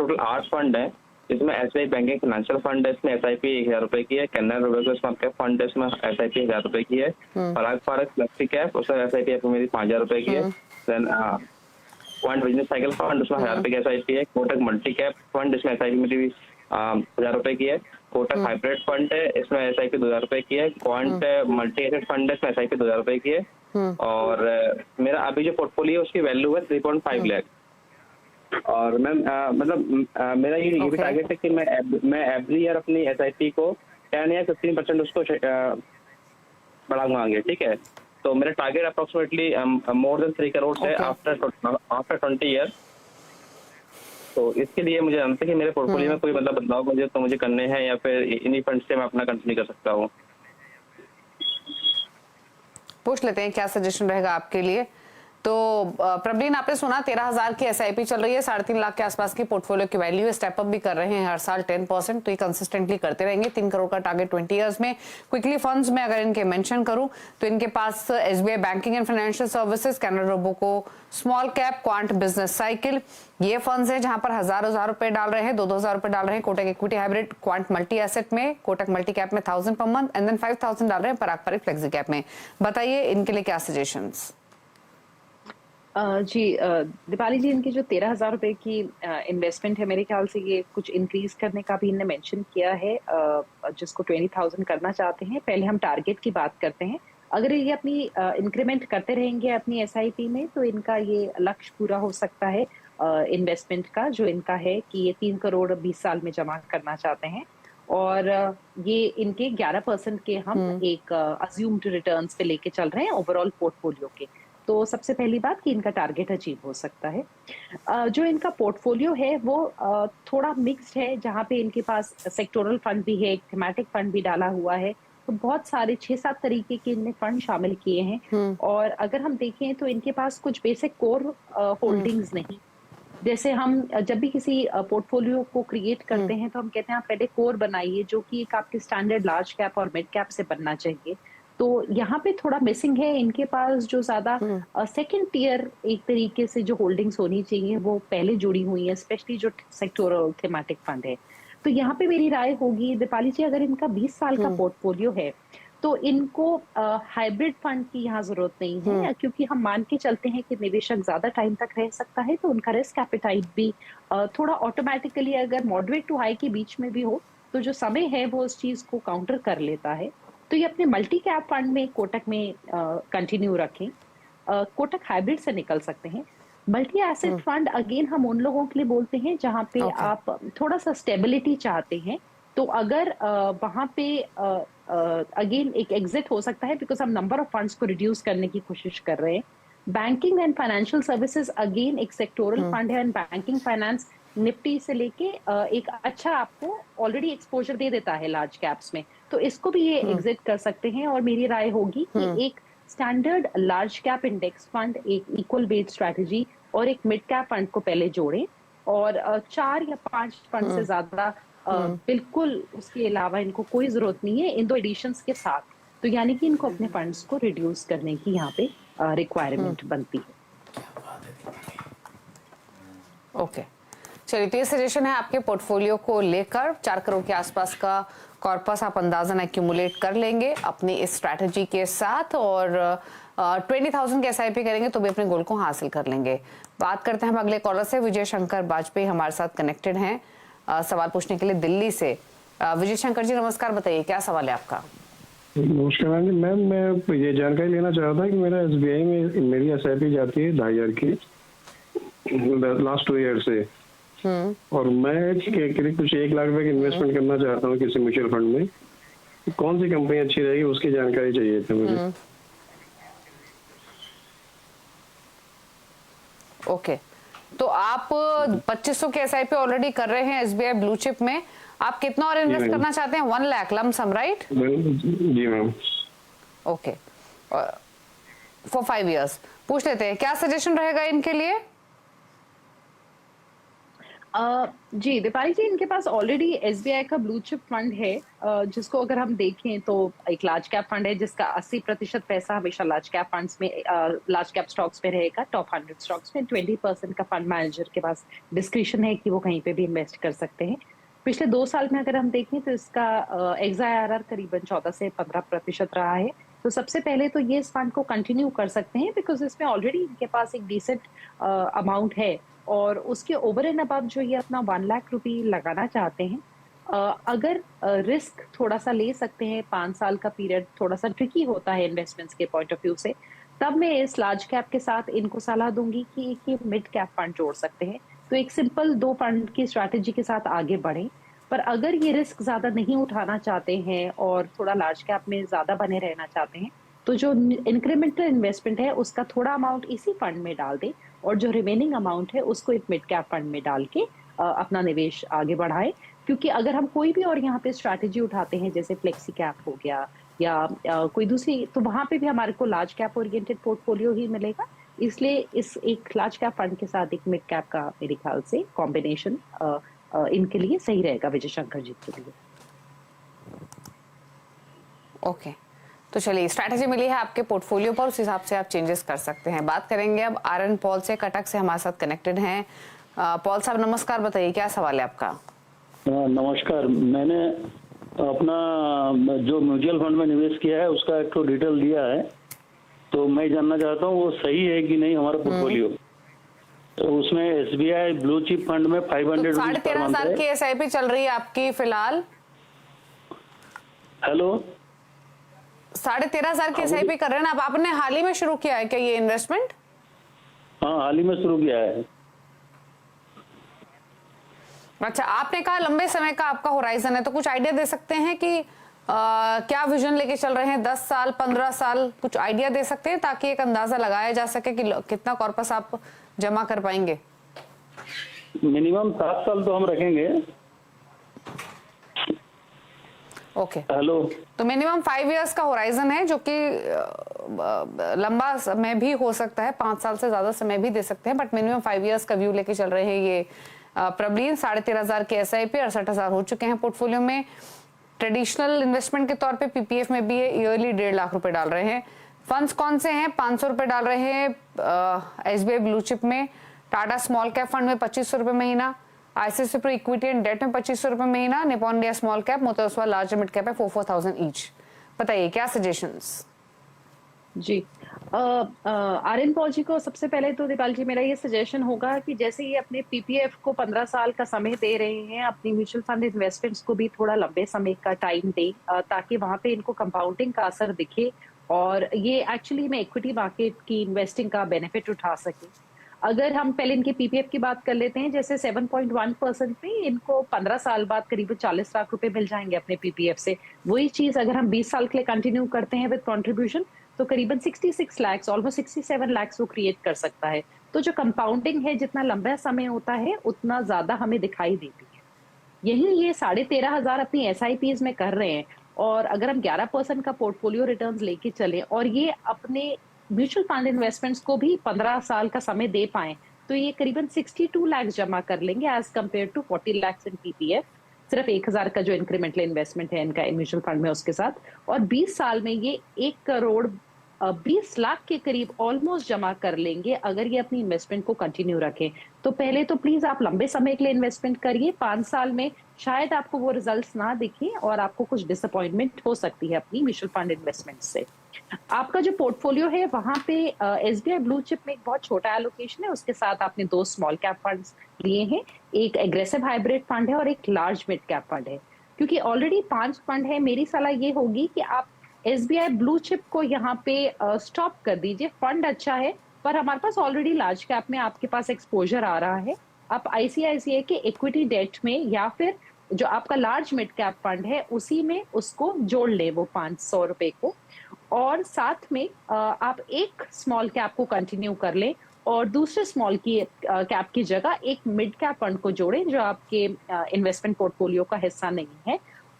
Total 8 fund है। इसमें SBI banking financial fund है, इसमें एसआईपी 1000 रुपए की है। Canara Robeco small cap fund है, इसमें एसआईपी 1000 रुपए की है। फराग फारक फ्लेक्सी कैप, उसमें एसआईपी मेरी 5000 रुपए की है। Then quant business cycle fund, उसमें 1000 रुपए की एसआईपी है। कोटक मल्टी कैप फंड, इसमें एसआईपी मेरी 1000 रुपए की है। कोटक हाइब्रिड फंड है, इसमें एसआईपी 2000 रुपए की है। क्वांट मल्टी एसेट फंड है, इसमें एसआईपी 2000 रुपए की है। और मेरा अभी जो पोर्टफोलियो है उसकी वैल्यू है 3.5 लाख। और मैम मेरा ये भी टारगेट है कि मैं एवरी ईयर अपनी एसआईपी को 10 या 15% उसको बढ़ाऊंगा आगे, ठीक है। तो मेरा target approximately more than 3 crore है आफ्टर 20 ईयर। तो इसके लिए मुझे जानते हैं कि मेरे पोर्टफोलियो में कोई बदलाव मुझे करने हैं या फिर इन्हीं फंड से मैं अपना कंटिन्यू कर सकता हूँ। पूछ लेते हैं क्या सजेशन रहेगा आपके लिए। तो प्रवीण, आपने सुना 13,000 की एसआईपी चल रही है, 3.5 लाख के आसपास की पोर्टफोलियो की वैल्यू है। स्टेप अप भी कर रहे हैं हर साल 10%, तो ये कंसिस्टेंटली करते रहेंगे। 3 करोड़ का टारगेट 20 इयर्स में। क्विकली फंड्स में अगर इनके मेंशन करूं तो इनके पास SBI banking and financial services, Canara Robeco small cap, Quant business cycle, ये फंड्स है जहां पर हजार रुपए डाल रहे हैं, 2,000 रुपए डाल रहे हैं Kotak equity hybrid quant multi asset में, कोटक मल्टी कैप में 1000 पर मंथ, एंड देन 5000 डाल रहे हैं पराग पारिक फ्लेक्सी कैप में। बताइए इनके लिए क्या सजेशंस? जी दीपाली जी, इनकी जो 13,000 रुपए की इन्वेस्टमेंट है, मेरे ख्याल से ये कुछ इंक्रीज करने का भी इन्होंने मेंशन किया है, जिसको 20,000 करना चाहते हैं। पहले हम टारगेट की बात करते हैं। अगर ये अपनी इंक्रीमेंट करते रहेंगे अपनी एसआईपी में, तो इनका ये लक्ष्य पूरा हो सकता है इन्वेस्टमेंट का, जो इनका है कि ये 3 करोड़ 20 साल में जमा करना चाहते हैं। और ये इनके 11% के हम एक अज्यूम्ड रिटर्न्स पे लेके चल रहे हैं ओवरऑल पोर्टफोलियो के। तो सबसे पहली बात कि इनका टारगेट अचीव हो सकता है। जो इनका पोर्टफोलियो है वो थोड़ा मिक्स्ड है, जहाँ पे इनके पास सेक्टोरल फंड भी है, एक थीमेटिक फंड भी डाला हुआ है। तो बहुत सारे 6-7 तरीके के इनने फंड शामिल किए हैं। और अगर हम देखें तो इनके पास कुछ बेसिक कोर होल्डिंग्स नहीं। जैसे हम जब भी किसी पोर्टफोलियो को क्रिएट करते हैं तो हम कहते हैं आप पहले कोर बनाइए, जो कि एक आपके स्टैंडर्ड लार्ज कैप और मिड कैप से बनना चाहिए। तो यहाँ पे थोड़ा मिसिंग है। इनके पास जो ज्यादा सेकंड टियर एक तरीके से जो होल्डिंग्स होनी चाहिए वो पहले जुड़ी हुई है, स्पेशली जो सेक्टोरल थीमेटिक फंड है। तो यहाँ पे मेरी राय होगी दीपाली जी, अगर इनका 20 साल का पोर्टफोलियो है तो इनको हाइब्रिड फंड की यहाँ जरूरत नहीं है, क्योंकि हम मान के चलते हैं कि निवेशक ज्यादा टाइम तक रह सकता है, तो उनका रिस्क एपेटाइट भी थोड़ा ऑटोमेटिकली अगर मॉडरेट टू हाई के बीच में भी हो तो जो समय है वो उस चीज को काउंटर कर लेता है। तो ये अपने मल्टी कैप फंड में कोटक में कंटिन्यू रखें। कोटक हाइब्रिड से निकल सकते हैं। मल्टी एसेट फंड अगेन हम उन लोगों के लिए बोलते हैं जहां पे आप थोड़ा सा स्टेबिलिटी चाहते हैं। तो अगर वहां पे अगेन एक एग्जिट हो सकता है, बिकॉज हम नंबर ऑफ फंड्स को रिड्यूस करने की कोशिश कर रहे हैं। Banking and financial services again एक सेक्टोरल फंड है, एंड बैंकिंग फाइनेंस निफ्टी से लेके एक अच्छा आपको ऑलरेडी एक्सपोजर दे देता है लार्ज कैप्स में, तो इसको भी ये एग्जिट कर सकते हैं। और मेरी राय होगी कि एक standard large cap index fund, एक इक्वल वेट स्ट्रैटेजी और एक मिड कैप फंड को पहले जोड़ें, और 4 या 5 फंड से ज्यादा बिल्कुल उसके अलावा इनको कोई जरूरत नहीं है इन दो एडिशंस के साथ। तो यानी कि इनको अपने फंड्स को रिड्यूस करने की यहाँ पे रिक्वायरमेंट बनती है। ओके, चलिए, तो ये सजेशन है आपके पोर्टफोलियो को लेकर। 4 करोड़ के आसपास का कॉर्पस आप अंदाजन एक्यूमुलेट कर लेंगे अपनी इस स्ट्रैटेजी के साथ, और 20,000 के एसआईपी करेंगे तो भी अपने गोल को हासिल कर लेंगे। बात करते हैं हम अगले कॉलर से। विजय शंकर बाजपेयी हमारे साथ कनेक्टेड हैं सवाल पूछने के लिए दिल्ली से। विजय शंकर जी नमस्कार, बताइए क्या सवाल है आपका? नमस्कार मैम, मैं ये जानकारी लेना चाह रहा था कि मेरा एसबीआई में मेरी एसआईपी जाती है 2,500 की लास्ट 2 ईयर से, और मैं कुछ 1 लाख रुपए की इन्वेस्टमेंट करना चाहता हूँ किसी म्यूचुअल फंड में। कौन सी कंपनी अच्छी रहेगी उसकी जानकारी चाहिए थी मुझे। ओके, तो आप 2500 के एसआईपी ऑलरेडी कर रहे हैं एसबीआई ब्लू चिप में। आप कितना और इन्वेस्ट करना चाहते हैं? 1 लाख लमसम, राइट? जी मैम। Okay, for 5 years. पूछ लेते हैं क्या सजेशन रहेगा इनके लिए? जी दीपाली जी, इनके पास ऑलरेडी एसबीआई का ब्लू चिप फंड है, जिसको अगर हम देखें तो एक लार्ज कैप फंड है जिसका 80% पैसा हमेशा लार्ज कैप फंड्स में, लार्ज कैप स्टॉक्स में रहेगा। टॉप 100 स्टॉक्स में 20% का फंड मैनेजर के पास डिस्क्रिशन है कि वो कहीं पे भी इन्वेस्ट कर सकते हैं। पिछले 2 साल में अगर हम देखें तो इसका XIRR करीबन 14 से 15% रहा है। तो सबसे पहले तो ये इस फंड को कंटिन्यू कर सकते हैं, बिकॉज इसमें ऑलरेडी इनके पास एक डिसेंट अमाउंट है, और उसके ओवर एंड अबव जो ये अपना 1 लाख रुपए लगाना चाहते हैं, अगर रिस्क थोड़ा सा ले सकते हैं, 5 साल का पीरियड थोड़ा सा ट्रिकी होता है इन्वेस्टमेंट्स के पॉइंट ऑफ व्यू से, तब मैं इस लार्ज कैप के साथ इनको सलाह दूंगी कि एक ये मिड कैप फंड जोड़ सकते हैं। तो एक सिंपल 2 फंड की स्ट्रैटेजी के साथ आगे बढ़ें। पर अगर ये रिस्क ज्यादा नहीं उठाना चाहते हैं और थोड़ा लार्ज कैप में ज्यादा बने रहना चाहते हैं, तो जो इंक्रीमेंटल इन्वेस्टमेंट है उसका थोड़ा अमाउंट इसी फंड में डाल दें, और जो रिमेनिंग अमाउंट है उसको एक मिड कैप फंड में डाल के अपना निवेश आगे बढ़ाएं। क्योंकि अगर हम कोई भी और यहाँ पे स्ट्रैटेजी उठाते हैं, जैसे फ्लेक्सी कैप हो गया या कोई दूसरी, तो वहां पे भी हमारे को लार्ज कैप ओरिएंटेड पोर्टफोलियो ही मिलेगा। इसलिए इस एक लार्ज कैप फंड के साथ एक मिड कैप का मेरे ख्याल से कॉम्बिनेशन इनके लिए सही रहेगा, विजय शंकर जी के लिए। ओके, तो चलिए स्ट्रैटेजी मिली है आपके पोर्टफोलियो पर, उस हिसाब से आप चेंजेस कर सकते हैं। बात करेंगे अब आरएन पॉल से, कटक से हमारे साथ कनेक्टेड हैं। पॉल साहब नमस्कार, बताइए क्या सवाल है आपका। नमस्कार, मैंने अपना जो म्यूचुअल फंड में निवेश किया है उसका एक तो डिटेल दिया है, तो मैं जानना चाहता हूँ वो सही है कि नहीं हमारा पोर्टफोलियो। तो उसमें एसबीआई ब्लू चिप फंड में 500 तो 13,500 की एसआईपी चल रही है आपकी फिलहाल। हेलो, 13,500 की एसआईपी कर रहे हैं ना आप? आपने हाल ही में शुरू किया है क्या ये इन्वेस्टमेंट? हाँ, हाल ही में शुरू किया है। अच्छा, आपने कहा लंबे समय का आपका होराइजन है, तो कुछ आइडिया दे सकते हैं कि क्या विजन लेके चल रहे हैं? 10 साल, 15 साल, कुछ आइडिया दे सकते हैं ताकि एक अंदाजा लगाया जा सके कि कितना कॉर्पस आप जमा कर पाएंगे? मिनिमम 7 साल तो हम रखेंगे। ओके, हेलो, तो मिनिमम 5 इयर्स का होराइजन है, जो कि लंबा समय भी हो सकता है, 5 साल से ज्यादा समय भी दे सकते हैं, बट मिनिमम 5 इयर्स का व्यू लेके चल रहे हैं ये प्रबलीन। 13,500 के एसआईपी, 68,000 हो चुके हैं पोर्टफोलियो में। ट्रेडिशनल इन्वेस्टमेंट के तौर पे पीपीएफ में भी है, ईयरली 1.5 लाख रुपए डाल रहे हैं। फंड्स कौन से हैं? 500 रुपए डाल रहे हैं एसबीआई ब्लू चिप में, टाटा स्मॉल कैप फंड में 2500 रुपए महीना, ICICI pro equity and debt में 2500 रुपए महीना, Nippon India small cap, Motilal large mid cap है 4,000 ईच। बताइए क्या सजेशंस? जी, आर्यन पॉल जी को सबसे पहले तो दीपाल जी मेरा ये सजेशन होगा कि जैसे ये अपने पीपीएफ को 15 साल का समय दे रहे हैं, अपनी म्यूचुअल फंड इन्वेस्टमेंट्स को भी थोड़ा लंबे समय का टाइम दें, ताकि वहां पे इनको कंपाउंडिंग का असर दिखे और ये एक्चुअली में इक्विटी मार्केट की इन्वेस्टिंग का बेनिफिट उठा सके। अगर हम पहले इनके पीपीएफ की बात कर लेते हैं, जैसे 7.1% पे इनको 15 साल बाद करीब 40 लाख रुपए मिल जाएंगे अपने पीपीएफ से। वही चीज अगर हम 20 साल के लिए कंटिन्यू करते हैं विद कंट्रीब्यूशन, तो करीबन 66 लाख, ऑलमोस्ट 67 लाख वो क्रिएट कर सकता है। तो जो कंपाउंडिंग है, जितना लंबा समय होता है उतना ज्यादा हमें दिखाई देती है। यही ये 13,500 अपनी एसआईपीज में कर रहे हैं, और अगर हम 11% का पोर्टफोलियो रिटर्न्स लेके चले और ये अपने म्यूचुअल फंड इन्वेस्टमेंट्स को भी 15 साल का समय दे पाए, तो ये करीबन 62 लाख जमा कर लेंगे as compare to 40 lakh in PPF. सिर्फ 1,000 का जो इंक्रीमेंटल इन्वेस्टमेंट है इनका म्यूचुअल फंड में उसके साथ, और 20 साल में ये 1 करोड़ 20 लाख के करीब ऑलमोस्ट जमा कर लेंगे अगर ये अपनी इन्वेस्टमेंट को कंटिन्यू रखें। तो पहले तो प्लीज आप लंबे समय के लिए इन्वेस्टमेंट करिए। 5 साल में शायद आपको वो रिजल्ट्स ना दिखे और आपको कुछ डिसअपॉइंटमेंट हो सकती है अपनी म्यूचुअल फंड इन्वेस्टमेंट से। आपका जो पोर्टफोलियो है वहां पे एसबीआई ब्लू चिप में एक बहुत छोटा एलोकेशन है, उसके साथ आपने 2 स्मॉल कैप फंड्स लिए हैं, एक एग्रेसिव हाइब्रिड फंड है और एक लार्ज मिड कैप फंड है। क्योंकि ऑलरेडी 5 फंड है, मेरी सलाह ये होगी कि आप एसबीआई ब्लू चिप को यहाँ पे स्टॉप कर दीजिए। फंड अच्छा है, पर हमारे पास ऑलरेडी लार्ज कैप में आपके पास एक्सपोजर आ रहा है। आप आईसीआईसीआई के इक्विटी डेट में या फिर जो आपका लार्ज मिड कैप फंड है उसी में उसको जोड़ ले वो 500 रुपए को, और साथ में आप एक स्मॉल कैप को कंटिन्यू कर लें और दूसरे स्मॉल की कैप की जगह एक मिड कैप फंड को जोड़ें जो आपके इन्वेस्टमेंट पोर्टफोलियो का हिस्सा नहीं है।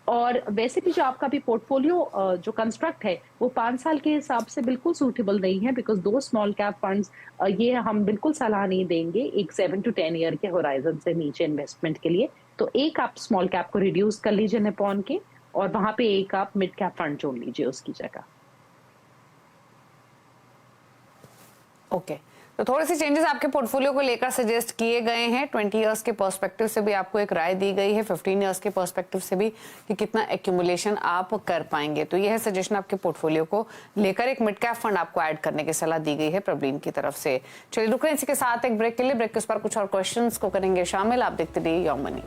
और वैसे भी जो आपका भी पोर्टफोलियो जो कंस्ट्रक्ट है वो 5 साल के हिसाब से बिल्कुल सूटेबल नहीं है, बिकॉज 2 स्मॉल कैप फंड्स ये हम बिल्कुल सलाह नहीं देंगे एक 7 to 10 ईयर के होराइजन से नीचे इन्वेस्टमेंट के लिए। तो एक आप स्मॉल कैप को रिड्यूस कर लीजिए निपॉन के, और वहां पे एक आप मिड कैप फंड जोड़ लीजिए उसकी जगह। ओके तो थोड़े से चेंजेस आपके पोर्टफोलियो को लेकर सजेस्ट किए गए हैं। 20 इयर्स के पर्सपेक्टिव से भी आपको एक राय दी गई है, 15 इयर्स के पर्सपेक्टिव से भी कि कितना एक्यूमुलेशन आप कर पाएंगे। तो यह है सजेशन आपके पोर्टफोलियो को लेकर। एक मिड कैप फंड आपको ऐड करने की सलाह दी गई है प्रवीण की तरफ से। चलिए रुक रहे हैं इसी के साथ एक ब्रेक के लिए। ब्रेक के उस पर कुछ और क्वेश्चन को करेंगे शामिल। आप देखते रहिए योर मनी।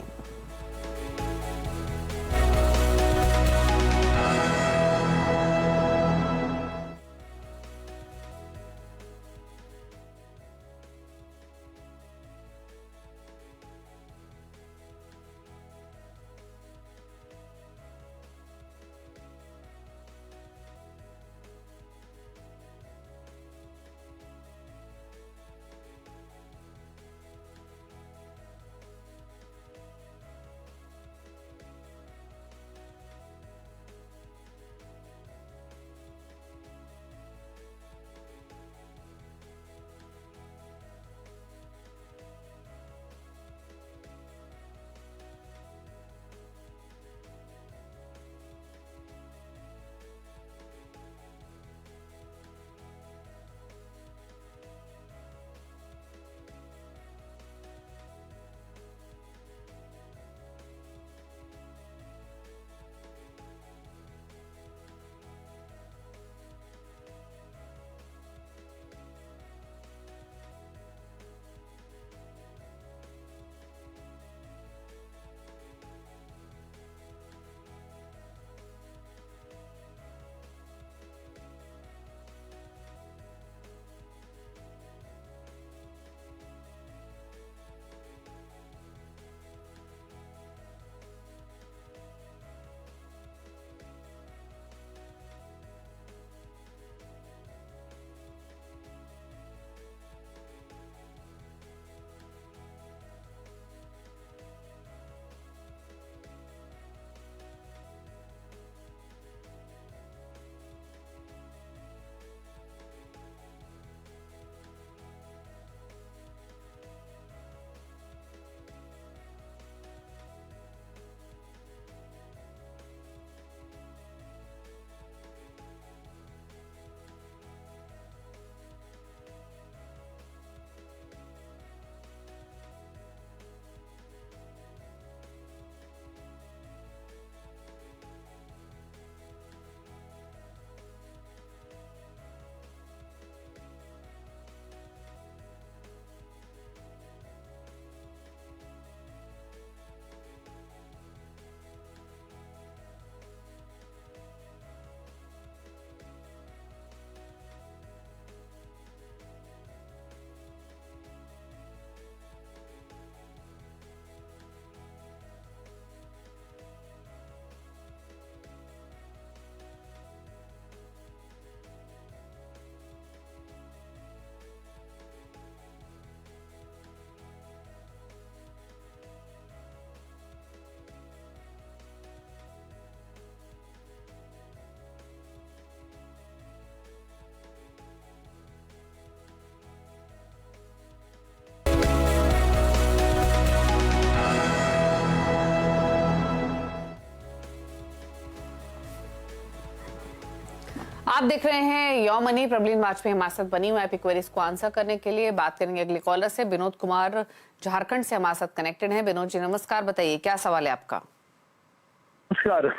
आप देख रहे हैं योर मनी। प्रवीण वाजपेयी हमारे साथ बनी हुई है क्वेरीज को आंसर करने के लिए। बात करेंगे अगले कॉलर से। विनोद कुमार झारखंड से हमारे साथ कनेक्टेड हैं। विनोद जी नमस्कार, बताइए क्या सवाल है आपका? नमस्कार,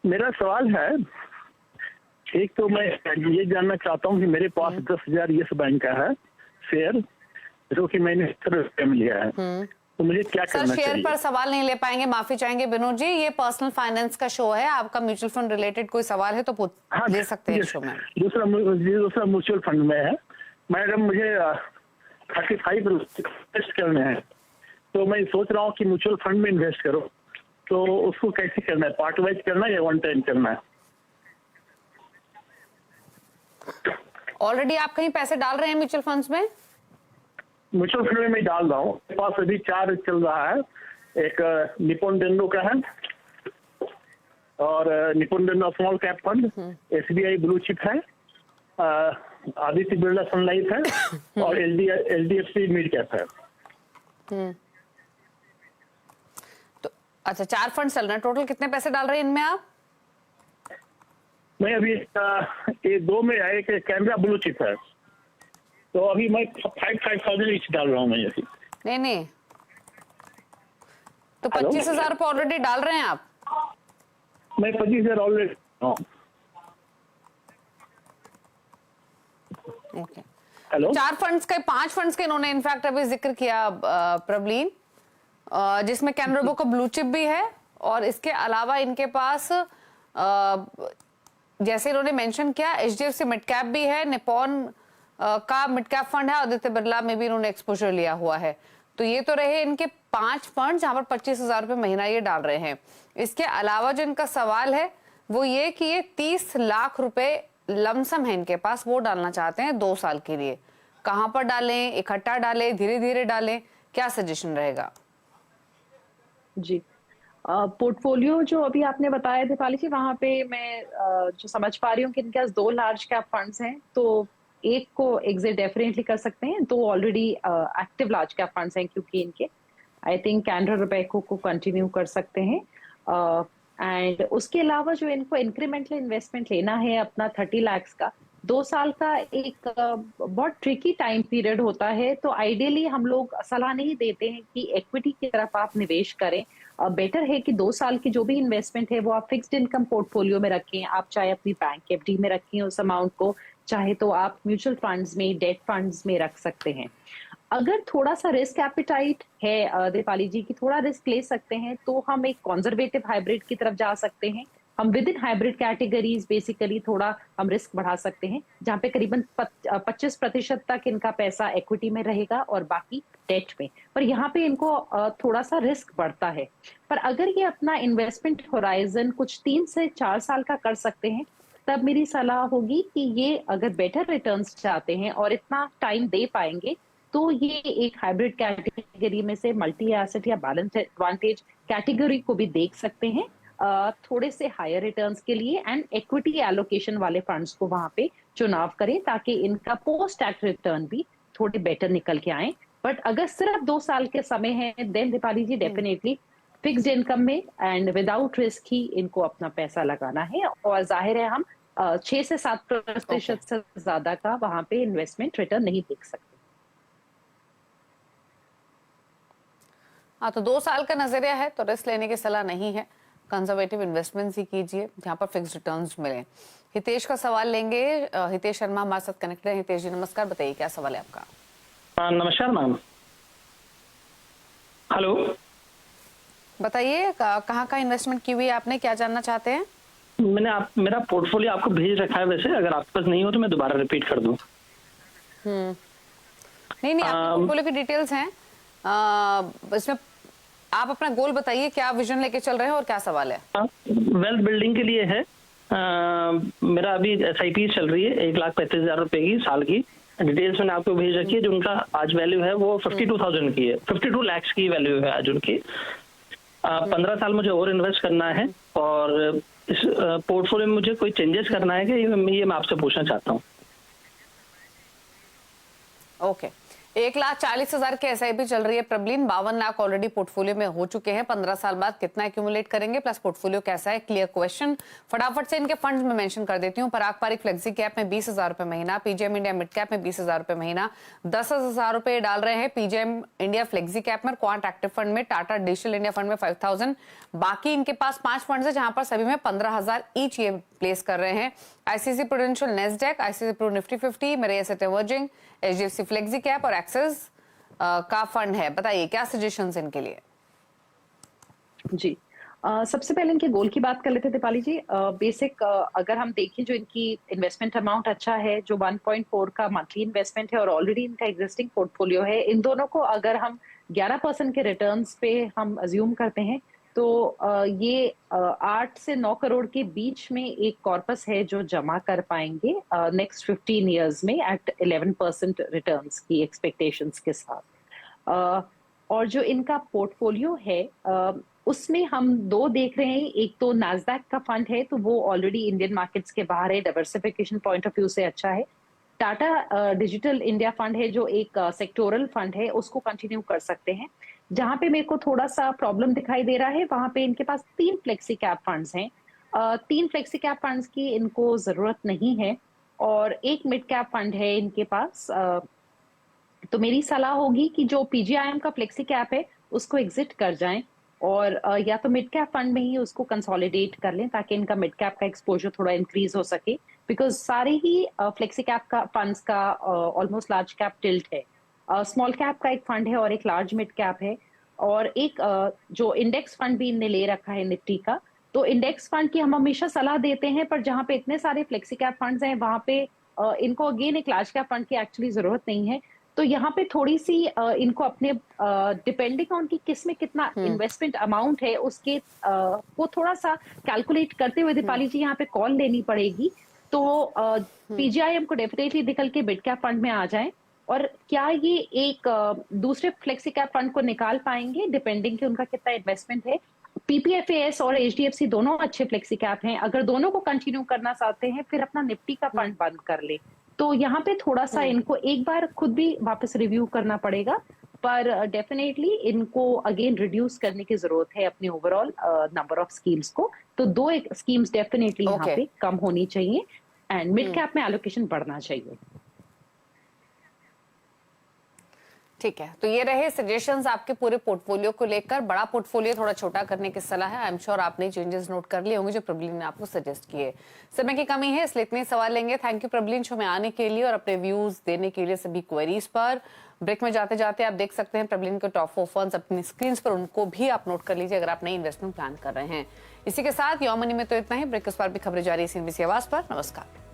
मेरा सवाल है, एक तो मैं ये जानना चाहता हूँ कि मेरे पास 10,000 यस बैंक का है शेयर, जो कि मैंने में लिया है, तो मुझे क्या करना चाहिए? शेयर पर सवाल नहीं ले पाएंगे, माफी चाहेंगे विनोद जी। ये पर्सनल फाइनेंस का शो है, आपका म्यूचुअल फंड रिलेटेड कोई सवाल है तो ले सकते हैं शो में। दूसरा म्यूचुअल फंड में है मैडम, मुझे 35 इन्वेस्ट करने हैं, तो मैं सोच रहा हूँ कि म्यूचुअल फंड में इन्वेस्ट करो, तो उसको कैसे करना है? पार्ट वाइज करना है या वन टाइम करना है? ऑलरेडी आप कहीं पैसे डाल रहे हैं म्यूचुअल फंड्स में? म्यूचुअल फंड में मैं डाल रहा हूँ, मेरे पास अभी 4 चल रहा है। एक निपॉन डेंडो का है, और निपुण small cap fund, SBI blue chip है, आदित्य बिरला सन लाइफ है और LDFC मिड कैप है। तो अच्छा 4 फंड चल रहे हैं, टोटल कितने पैसे डाल रहे हैं इनमें आप? मैं अभी ये 2 में है, एक कैमरा ब्लू चिप है, तो अभी मैं 5,000 ईच डाल रहा हूँ मैं ऐसे। नहीं तो हेलो? 25,000 रुपये ऑलरेडी डाल रहे हैं आप? मैं 25,000 ऑलरेडी। ओके। हेलो? 4 फंड्स के 5 फंड्स के इन्होंने इनफैक्ट अभी जिक्र किया प्रबलीन, जिसमें कैनरा का ब्लू चिप भी है और इसके अलावा इनके पास जैसे इन्होंने मेंशन किया HDFC मिड कैप भी है, निपॉन का मिड कैप फंड है, आदित्य बिरला में भी इन्होंने एक्सपोजर लिया हुआ है। तो ये तो रहे इनके 5 फंड जहां पर 25,000 रुपए महीना ये डाल रहे हैं। इसके अलावा जो इनका सवाल है वो ये कि ये 30 लाख रुपए लमसम है इनके पास, वो डालना चाहते हैं 2 साल के लिए। कहां पर डालें, इकट्ठा डालें, धीरे धीरे डालें, क्या सजेशन रहेगा? जी, पोर्टफोलियो जो अभी आपने बताया दीपाली जी, वहां पे मैं जो समझ पा रही हूँ कि इनके पास 2 लार्ज कैप फंड्स हैं, तो एक को एग्जिट डेफिनेटली कर सकते हैं, 2 already active large cap funds हैं, क्योंकि इनके आई थिंक कैनरा रोबेको को कंटिन्यू कर सकते हैं। एंड उसके अलावा जो इनको इंक्रीमेंटल इन्वेस्टमेंट लेना है अपना 30 लाख का, 2 साल का एक बहुत ट्रिकी टाइम पीरियड होता है, तो आइडियली हम लोग सलाह नहीं देते हैं कि इक्विटी की तरफ आप निवेश करें। बेटर है कि 2 साल की जो भी इन्वेस्टमेंट है वो आप फिक्स्ड इनकम पोर्टफोलियो में रखें। आप चाहे अपनी बैंक एफडी में रखें उस अमाउंट को, चाहे तो आप म्यूचुअल फंड्स में, डेट फंड्स में रख सकते हैं। अगर थोड़ा सा रिस्क एपिटाइट है दीपाली जी की, थोड़ा रिस्क ले सकते हैं, तो हम एक कंजर्वेटिव हाइब्रिड की तरफ जा सकते हैं। हम with in hybrid categories basically थोड़ा हम रिस्क बढ़ा सकते हैं, जहां पे करीबन 25% तक इनका पैसा इक्विटी में रहेगा और बाकी डेट में। पर यहाँ पे इनको थोड़ा सा रिस्क बढ़ता है। पर अगर ये अपना इन्वेस्टमेंट होराइजन कुछ 3 से 4 साल का कर सकते हैं, तब मेरी सलाह होगी कि ये अगर बेटर रिटर्न्स चाहते हैं और इतना टाइम दे पाएंगे, तो ये एक हाइब्रिड कैटेगरी में से मल्टी एसेट या बैलेंस एडवांटेज कैटेगरी को भी देख सकते हैं थोड़े से हायर रिटर्न्स के लिए, एंड इक्विटी एलोकेशन वाले फंड्स को वहां पे चुनाव करें, ताकि इनका पोस्ट टैक्स रिटर्न भी थोड़े बेटर निकल के आए। बट अगर सिर्फ 2 साल के समय है, देन दीपाली जी डेफिनेटली फिक्स्ड इनकम में एंड विदाउट रिस्क ही इनको अपना पैसा लगाना है। और जाहिर है हम 6 से 7% से ज्यादा का वहां पे इन्वेस्टमेंट रिटर्न नहीं देख सकते। हाँ, तो 2 साल का नजरिया है तो रिस्क लेने की सलाह नहीं है, कंजर्वेटिव इन्वेस्टमेंट ही कीजिए जहां पर फिक्स रिटर्न्स मिले। हितेश का सवाल लेंगे। हितेश शर्मा हमारे साथ कनेक्टेड है। हितेश जी नमस्कार, बताइए क्या सवाल है आपका? नमस्कार मैम। हेलो, बताइए कहाँ का इन्वेस्टमेंट की हुई है आपने, क्या जानना चाहते हैं? मैंने मेरा पोर्टफोलियो आपको भेज रखा है, वैसे अगर आपके पास नहीं हो तो मैं दोबारा रिपीट कर दूं। नहीं आपके पोर्टफोलियो की डिटेल्स हैं, इसमें आप अपना गोल बताइए, क्या विजन लेके चल रहे हैं और क्या सवाल है? वेल्थ बिल्डिंग के लिए है। मेरा अभी SIP चल रही है 1,35,000 रुपए की साल की। डिटेल्स मैंने आपको भेज रखी है। जो उनका आज वैल्यू है वो 52,000 की है, 52 लाख की वैल्यू है आज उनकी। 15 साल मुझे और इन्वेस्ट करना है, और इस पोर्टफोलियो में मुझे कोई चेंजेस करना है कि ये मैं आपसे पूछना चाहता हूँ। ओके, 1,40,000 के SIP चल रही है प्रबलीन, 52 लाख ऑलरेडी पोर्टफोलियो में हो चुके हैं। 15 साल बाद कितना एक्यूमुलेट करेंगे, प्लस पोर्टफोलियो कैसा है, क्लियर क्वेश्चन। फटाफट से इनके फंड्स में मेंशन कर देती हूँ। पराग पारिक फ्लेक्सी कैप में 20,000 रुपए महीना, PGM इंडिया मिड कैप में 20,000 रुपए महीना, 10,000 रुपए डाल रहे हैं PGM इंडिया फ्लेक्सी कैप में, क्वांट एक्टिव फंड में, टाटा डिजिटल इंडिया फंड में 5,000। बाकी इनके पास 5 फंड है जहां पर सभी में 15,000 ईच ये प्लेस कर रहे हैं। ICICI prudential Nasdaq, ICICI pru Nifty 50, मेरे asset emerging, HDFC flexi cap और एक्सेस का फंड है। बताइए क्या सजेशंस इनके लिए? जी, सबसे पहले इनके गोल की बात कर लेते दीपाली जी। बेसिक अगर हम देखें, जो इनकी इन्वेस्टमेंट अमाउंट अच्छा है, जो 1.4 का मंथली इन्वेस्टमेंट है और ऑलरेडी इनका एग्जिस्टिंग पोर्टफोलियो है, इन दोनों को अगर हम 11% के रिटर्न्स पे हम अज्यूम करते हैं, तो ये 8 से 9 करोड़ के बीच में एक कॉर्पस है जो जमा कर पाएंगे नेक्स्ट 15 इयर्स में एट 11% रिटर्न्स की एक्सपेक्टेशंस के साथ। और जो इनका पोर्टफोलियो है उसमें हम दो देख रहे हैं। एक तो नास्डैक का फंड है, तो वो ऑलरेडी इंडियन मार्केट्स के बाहर है, डाइवर्सिफिकेशन पॉइंट ऑफ व्यू से अच्छा है। टाटा डिजिटल इंडिया फंड है जो एक सेक्टोरल फंड है, उसको कंटिन्यू कर सकते हैं। जहां पे मेरे को थोड़ा सा प्रॉब्लम दिखाई दे रहा है, वहां पे इनके पास 3 फ्लेक्सी कैप फंड्स हैं। 3 फ्लेक्सी कैप फंड्स की इनको जरूरत नहीं है, और एक मिड कैप फंड है इनके पास। तो मेरी सलाह होगी कि जो पीजीआईएम का फ्लेक्सी कैप है उसको एग्जिट कर जाएं, और या तो मिड कैप फंड में ही उसको कंसोलिडेट कर लें, ताकि इनका मिड कैप का एक्सपोजर थोड़ा इंक्रीज हो सके। बिकॉज सारे ही फ्लेक्सी कैप का फंड्स का ऑलमोस्ट लार्ज कैप टिल्ट है। स्मॉल कैप का एक फंड है और एक लार्ज मिड कैप है, और एक जो इंडेक्स फंड भी इनने ले रखा है निफ्टी का। तो इंडेक्स फंड की हम हमेशा सलाह देते हैं, पर जहां पे इतने सारे फ्लेक्सी कैप फंड्स हैं वहां पे इनको अगेन एक लार्ज कैप फंड की एक्चुअली जरूरत नहीं है। तो यहाँ पे थोड़ी सी इनको अपने डिपेंडिंग ऑन कि किस में कितना इन्वेस्टमेंट अमाउंट है उसके वो थोड़ा सा कैलकुलेट करते हुए दीपाली जी यहाँ पे कॉल लेनी पड़ेगी। तो पीजीआईएम को डेफिनेटली निकल के मिड कैप फंड में आ जाए, और क्या ये एक दूसरे फ्लेक्सी कैप फंड को निकाल पाएंगे डिपेंडिंग कि उनका कितना इन्वेस्टमेंट है। पीपीएफएस और एचडीएफसी दोनों अच्छे फ्लेक्सी कैप हैं, अगर दोनों को कंटिन्यू करना चाहते हैं फिर अपना निफ्टी का फंड बंद कर ले। तो यहाँ पे थोड़ा सा इनको एक बार खुद भी वापस रिव्यू करना पड़ेगा, पर डेफिनेटली इनको अगेन रिड्यूस करने की जरूरत है अपने ओवरऑल नंबर ऑफ स्कीम्स को। तो 2 स्कीम्स डेफिनेटली यहाँ पे कम होनी चाहिए, एंड मिड कैप में एलोकेशन बढ़ना चाहिए। ठीक है, तो ये रहे सजेशंस आपके पूरे पोर्टफोलियो को लेकर। बड़ा पोर्टफोलियो थोड़ा छोटा करने की सलाह है। आई एम श्योर आपने चेंजेस नोट कर लिए होंगे जो प्रबलीन ने आपको सजेस्ट किए। समय की कमी है इसलिए इतने सवाल लेंगे। थैंक यू प्रबलीन शो में आने के लिए और अपने व्यूज देने के लिए सभी क्वेरीज पर। ब्रेक में जाते जाते आप देख सकते हैं प्रबलीन के टॉप 4 फंड्स अपनी स्क्रीन पर, उनको भी आप नोट कर लीजिए अगर आप नई इन्वेस्टमेंट प्लान कर रहे हैं। इसी के साथ योर मनी में तो इतना ही। ब्रेक के उस पर भी खबरें जारी है CNBC आवाज पर। नमस्कार।